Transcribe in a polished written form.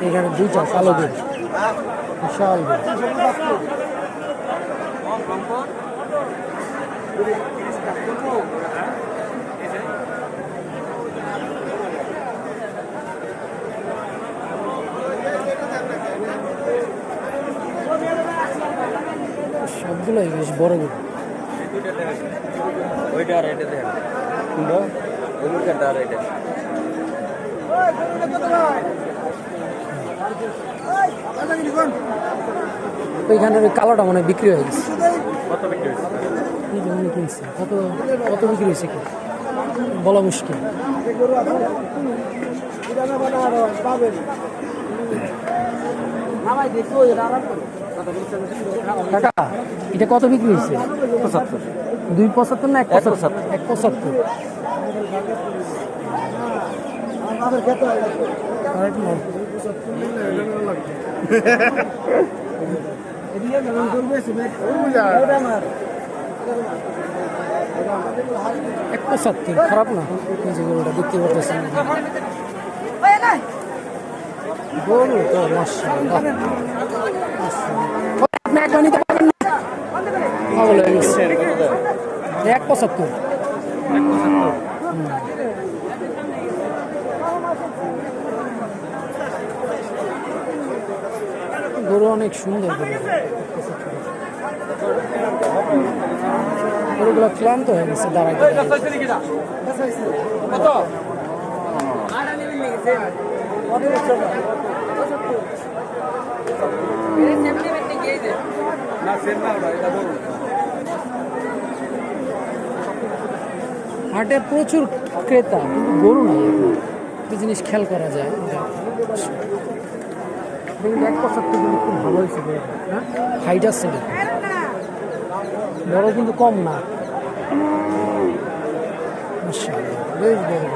এখানে দুইটা কালো গরু, বিশাল গরু। সবগুলোই বেশ বড় গরু। ওইখানে ওই কালোটা মনে হয় বিক্রি হয়ে গেছে। কত বিক্রি হয়েছে? কিনছে কত কত বিক্রি হয়েছে কি বলা মুশকিল। কাকা এটা কত বিক্রি হয়েছে? 75। 275 না 175? 175। খারাপ না, নিজে গরুটা দেখতে পাচ্ছেন গরু তো মাশাআল্লাহ। আপনি একবার নিতে পারবেন না? 175। গরু অনেক সুন্দর গরু। গরুগুলো ক্লান্ত হয়ে গেছে দাঁড়াইতে। হাটে প্রচুর ক্রেতা কিন্তু গরু নাই। একটা জিনিস খেয়াল করা যায়, 175 কিন্তু খুব ভালো হয়েছে। হাইট আছে, বড় কিন্তু কম না। মাশাআল্লাহ বেশ বড়।